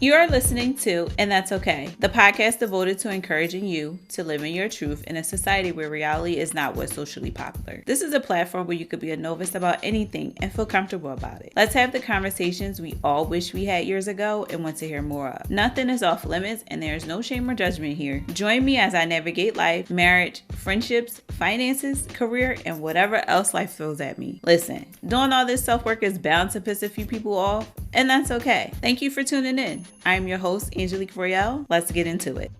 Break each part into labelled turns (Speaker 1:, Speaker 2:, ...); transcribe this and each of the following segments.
Speaker 1: You are listening to And That's Okay, the podcast devoted to encouraging you to live in your truth in a society where reality is not what's socially popular. This is a platform where you could be a novice about anything and feel comfortable about it. Let's have the conversations we all wish we had years ago and want to hear more of. Nothing is off limits and there is no shame or judgment here. Join me as I navigate life, marriage, friendships, finances, career, and whatever else life throws at me. Listen, doing all this self-work is bound to piss a few people off, and that's okay. Thank you for tuning in. I'm your host, Angelique Royale. Let's get into it.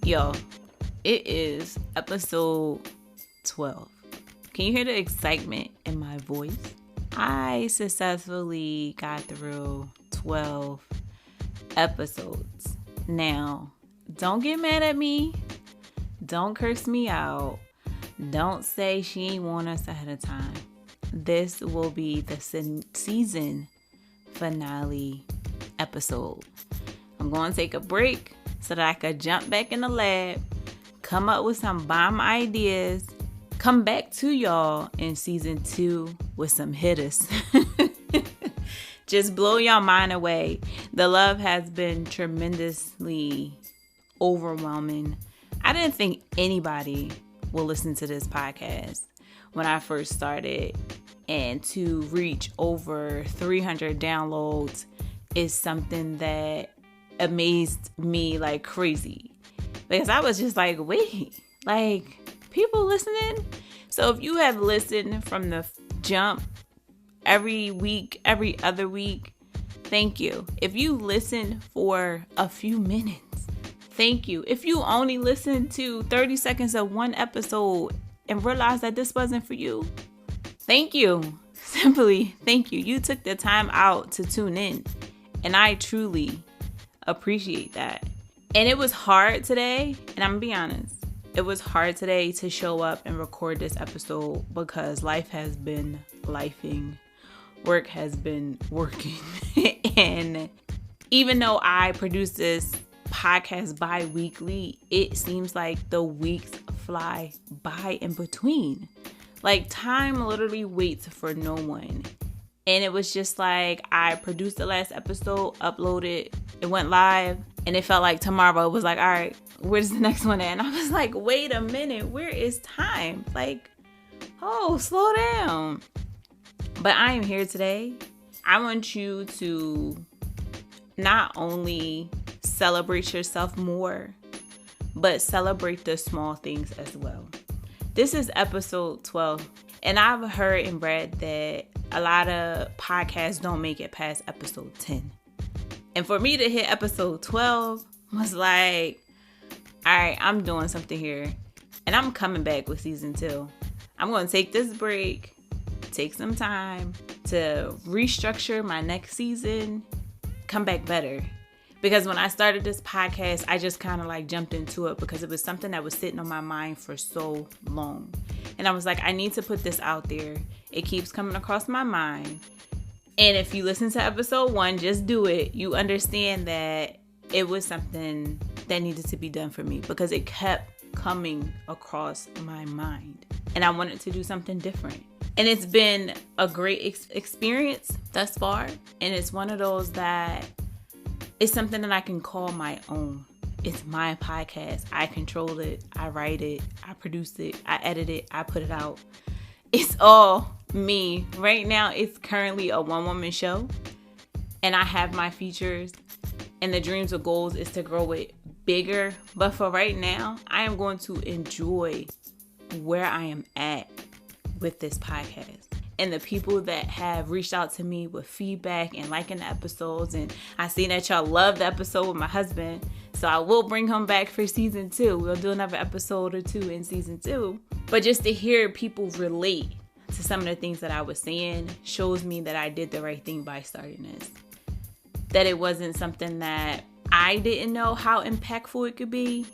Speaker 1: Yo, it is episode 12. Can you hear the excitement in my voice? I successfully got through 12 episodes. Now, don't get mad at me. Don't curse me out. Don't say she ain't want us ahead of time. This will be the season finale episode. I'm going to take a break so that I could jump back in the lab, come up with some bomb ideas, come back to y'all in season 2 with some hitters. Just blow your mind away. The love has been tremendously overwhelming. I didn't think anybody will listen to this podcast when I first started, and to reach over 300 downloads is something that amazed me like crazy, because I was just like, wait, like, people listening? So if you have listened from the jump every week, every other week, thank you. If you listen for a few minutes, thank you. If you only listen to 30 seconds of one episode and realize that this wasn't for you, thank you. Simply, thank you. You took the time out to tune in, and I truly appreciate that. And it was hard today, and I'm gonna be honest, it was hard today to show up and record this episode because life has been lifing, work has been working. And even though I produce this podcast bi-weekly, it seems like the weeks fly by in between. Like, time literally waits for no one. And it was just like, I produced the last episode, uploaded, it went live, and it felt like tomorrow. It was like, all right, where's the next one at? And I was like, wait a minute, where is time? Like, oh, slow down. But I am here today. I want you to not only celebrate yourself more, but celebrate the small things as well. This is episode 12, and I've heard and read that a lot of podcasts don't make it past episode 10. And for me to hit episode 12 was like, all right, I'm doing something here, and I'm coming back with season 2. I'm going to take this break, take some time to restructure my next season, come back better. Because when I started this podcast, I just kind of like jumped into it because it was something that was sitting on my mind for so long. And I was like, I need to put this out there. It keeps coming across my mind. And if you listen to episode 1, just do it. You understand that it was something that needed to be done for me because it kept coming across my mind. And I wanted to do something different. And it's been a great experience thus far. And it's one of those that it's something that I can call my own. It's my podcast. I control it. I write it. I produce it. I edit it. I put it out. It's all me. Right now, it's currently a one-woman show. And I have my features. And the dreams or goals is to grow it bigger. But for right now, I am going to enjoy where I am at with this podcast. And the people that have reached out to me with feedback and liking the episodes. And I seen that y'all love the episode with my husband. So I will bring him back for season 2. We'll do another episode or 2 in season 2. But just to hear people relate to some of the things that I was saying shows me that I did the right thing by starting this. That it wasn't something that I didn't know how impactful it could be.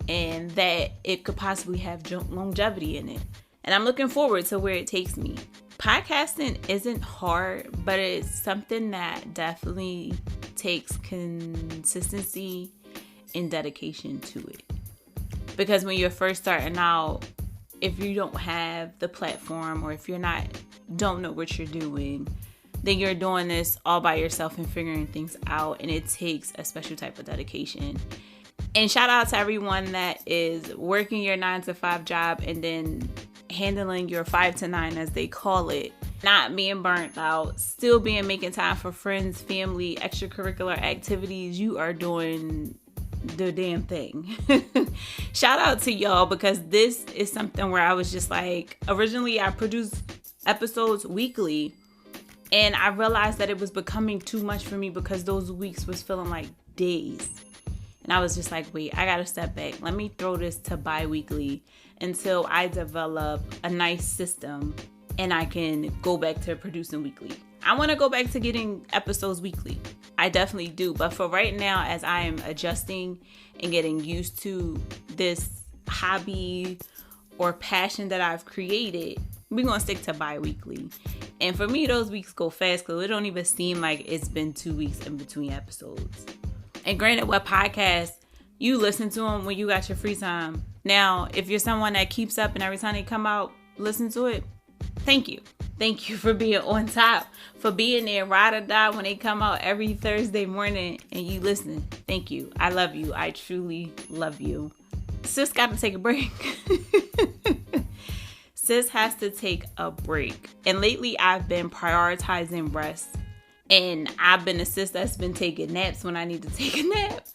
Speaker 1: And that it could possibly have longevity in it. And I'm looking forward to where it takes me. Podcasting isn't hard, but it's something that definitely takes consistency and dedication to it. Because when you're first starting out, if you don't have the platform or if don't know what you're doing, then you're doing this all by yourself and figuring things out. And it takes a special type of dedication. And shout out to everyone that is working your 9-to-5 job and then handling your 5-to-9, as they call it. Not being burnt out, still making time for friends, family, extracurricular activities. You are doing the damn thing. Shout out to y'all, because this is something where I was just like, originally I produced episodes weekly, and I realized that it was becoming too much for me because those weeks was feeling like days. And I was just like, wait, I gotta step back. Let me throw this to bi-weekly until I develop a nice system and I can go back to producing weekly. I want to go back to getting episodes weekly. I definitely do. But for right now, as I am adjusting and getting used to this hobby or passion that I've created, we're going to stick to bi-weekly. And for me, those weeks go fast because it don't even seem like it's been 2 weeks in between episodes. And granted, what podcasts, you listen to them when you got your free time. Now, if you're someone that keeps up and every time they come out, listen to it, thank you. Thank you for being on top, for being there, ride or die when they come out every Thursday morning and you listen. Thank you. I love you. I truly love you. Sis got to take a break. Sis has to take a break. And lately I've been prioritizing rest. And I've been a sis that's been taking naps when I need to take a nap.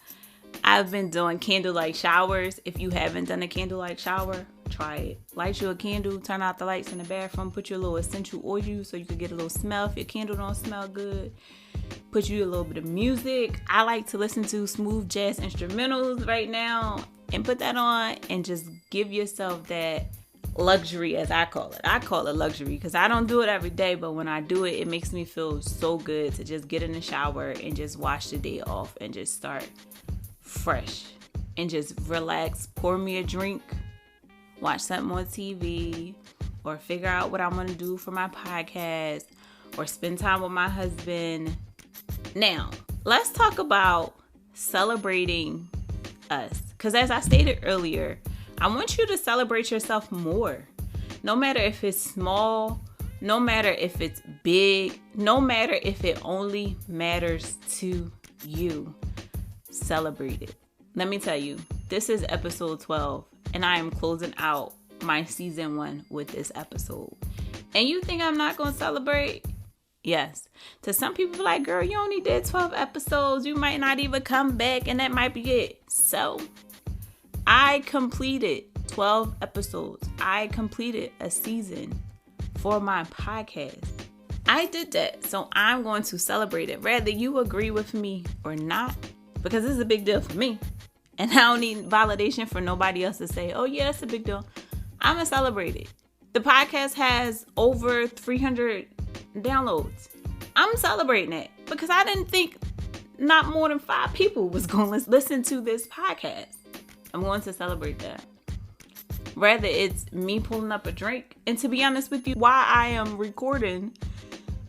Speaker 1: I've been doing candlelight showers. If you haven't done a candlelight shower, try it. Light you a candle, turn out the lights in the bathroom, put you a little essential oil so you can get a little smell if your candle don't smell good. Put you a little bit of music. I like to listen to smooth jazz instrumentals right now and put that on and just give yourself that luxury, as I call it. I call it luxury because I don't do it every day, but when I do it, it makes me feel so good to just get in the shower and just wash the day off and just start fresh and just relax, pour me a drink, watch something on TV, or figure out what I'm going to do for my podcast, or spend time with my husband. Now, let's talk about celebrating us. Because as I stated earlier, I want you to celebrate yourself more. No matter if it's small, no matter if it's big, no matter if it only matters to you. Celebrate it. Let me tell you, this is episode 12, and I am closing out my season 1 with this episode. And you think I'm not going to celebrate? Yes. To some people, like, girl, you only did 12 episodes. You might not even come back, and that might be it. So, I completed 12 episodes. I completed a season for my podcast. I did that, so I'm going to celebrate it. Whether you agree with me or not, because this is a big deal for me. And I don't need validation for nobody else to say, oh yeah, that's a big deal. I'm going to celebrate it. The podcast has over 300 downloads. I'm celebrating it because I didn't think not more than 5 people was going to listen to this podcast. I'm going to celebrate that. Rather, it's me pulling up a drink. And to be honest with you, while I am recording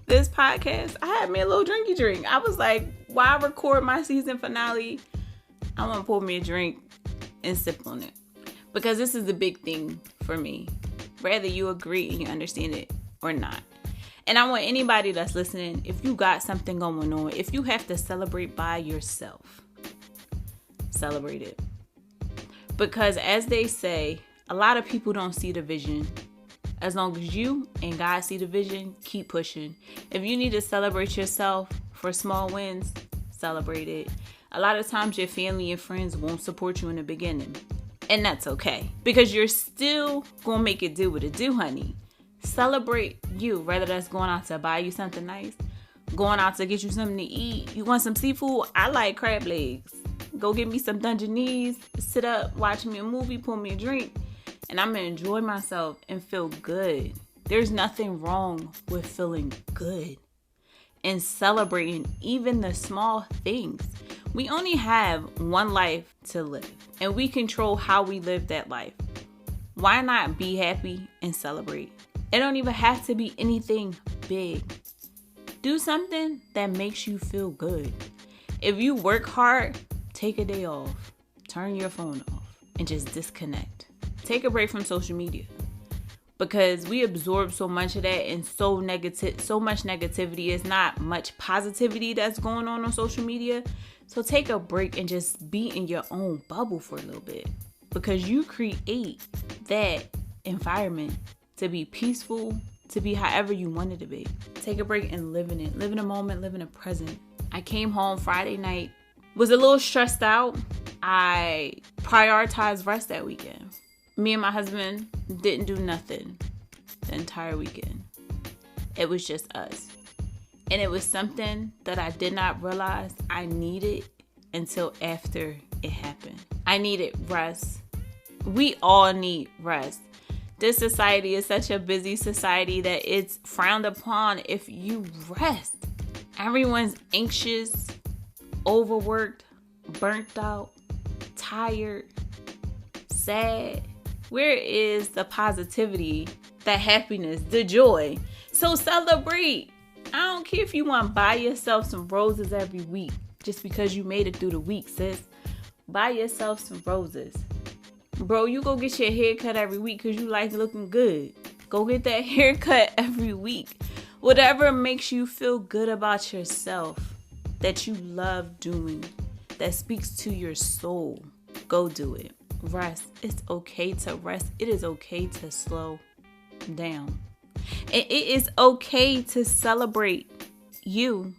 Speaker 1: this podcast, I had me a little drinky drink. I was like, while I record my season finale, I want to pour me a drink and sip on it. Because this is the big thing for me. Whether you agree and you understand it or not. And I want anybody that's listening, if you got something going on, if you have to celebrate by yourself, celebrate it. Because as they say, a lot of people don't see the vision. As long as you and God see the vision, keep pushing. If you need to celebrate yourself for small wins, celebrate it. A lot of times your family and friends won't support you in the beginning. And that's okay. Because you're still going to make it do what it do, honey. Celebrate you. Whether that's going out to buy you something nice, going out to get you something to eat. You want some seafood? I like crab legs. Go get me some Dungeness, sit up, watch me a movie, pour me a drink, and I'm going to enjoy myself and feel good. There's nothing wrong with feeling good and celebrating even the small things. We only have one life to live, and we control how we live that life. Why not be happy and celebrate? It don't even have to be anything big. Do something that makes you feel good. If you work hard, take a day off. Turn your phone off and just disconnect. Take a break from social media. because we absorb so much of that and so much negativity. It's not much positivity that's going on social media. So take a break and just be in your own bubble for a little bit, because you create that environment to be peaceful, to be however you want it to be. Take a break and live in it. Live in a moment, live in the present. I came home Friday night, was a little stressed out. I prioritized rest that weekend. Me and my husband didn't do nothing the entire weekend. It was just us. And it was something that I did not realize I needed until after it happened. I needed rest. We all need rest. This society is such a busy society that it's frowned upon if you rest. Everyone's anxious, overworked, burnt out, tired, sad. Where is the positivity, the happiness, the joy? So celebrate. I don't care if you want to buy yourself some roses every week just because you made it through the week, sis. Buy yourself some roses. Bro, you go get your hair cut every week because you like looking good. Go get that haircut every week. Whatever makes you feel good about yourself, that you love doing, that speaks to your soul, go do it. Rest. It's okay to rest. It is okay to slow down. And it is okay to celebrate you.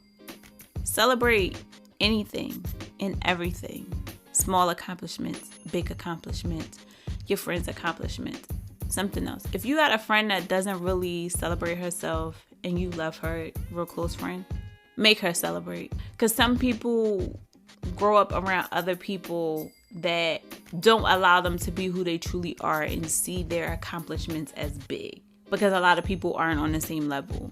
Speaker 1: Celebrate anything and everything. Small accomplishments, big accomplishments, your friend's accomplishments, something else. If you got a friend that doesn't really celebrate herself and you love her, real close friend, make her celebrate. Because some people grow up around other people that don't allow them to be who they truly are and see their accomplishments as big, because a lot of people aren't on the same level,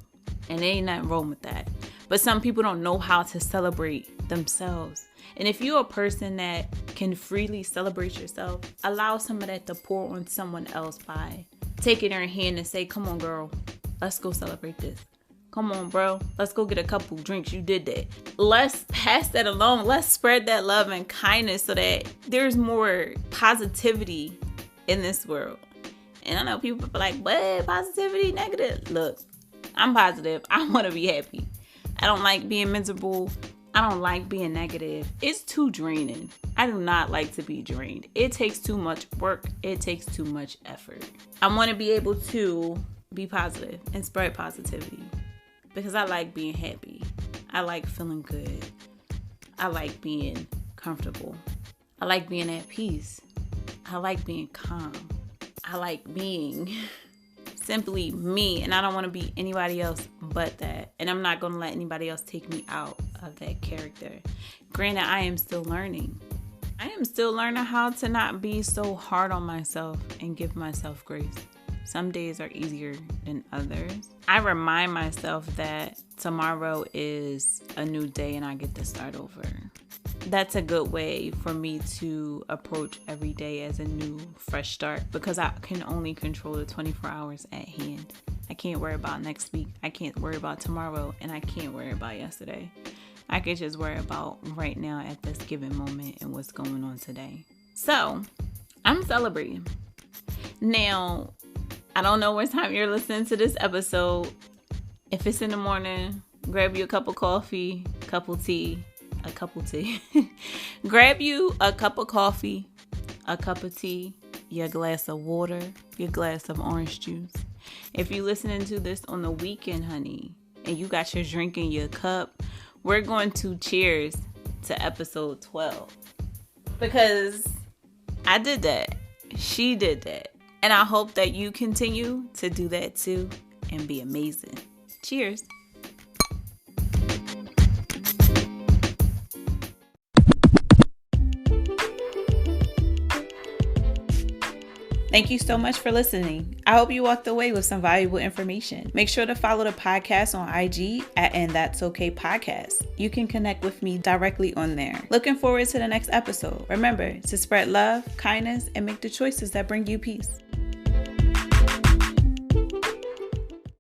Speaker 1: and there ain't nothing wrong with that. But some people don't know how to celebrate themselves. And if you're a person that can freely celebrate yourself, allow some of that to pour on someone else by taking their hand and say, come on, girl, let's go celebrate this. Come on, bro. Let's go get a couple drinks. You did that. Let's pass that along. Let's spread that love and kindness so that there's more positivity in this world. And I know people be like, what? Positivity? Negative? Look, I'm positive. I want to be happy. I don't like being miserable. I don't like being negative. It's too draining. I do not like to be drained. It takes too much work. It takes too much effort. I want to be able to be positive and spread positivity, because I like being happy. I like feeling good. I like being comfortable. I like being at peace. I like being calm. I like being simply me, and I don't want to be anybody else but that. And I'm not going to let anybody else take me out of that character. Granted, I am still learning. I am still learning how to not be so hard on myself and give myself grace. Some days are easier than others. I remind myself that tomorrow is a new day and I get to start over. That's a good way for me to approach every day as a new, fresh start, because I can only control the 24 hours at hand. I can't worry about next week. I can't worry about tomorrow, and I can't worry about yesterday. I can just worry about right now at this given moment and what's going on today. So I'm celebrating. Now, I don't know what time you're listening to this episode. If it's in the morning, grab you a cup of coffee, a cup of tea. Grab you a cup of coffee, a cup of tea, your glass of water, your glass of orange juice. If you're listening to this on the weekend, honey, and you got your drink in your cup, we're going to cheers to episode 12. Because I did that. She did that. And I hope that you continue to do that too and be amazing. Cheers. Thank you so much for listening. I hope you walked away with some valuable information. Make sure to follow the podcast on IG at And That's Okay Podcast. You can connect with me directly on there. Looking forward to the next episode. Remember to spread love, kindness, and make the choices that bring you peace.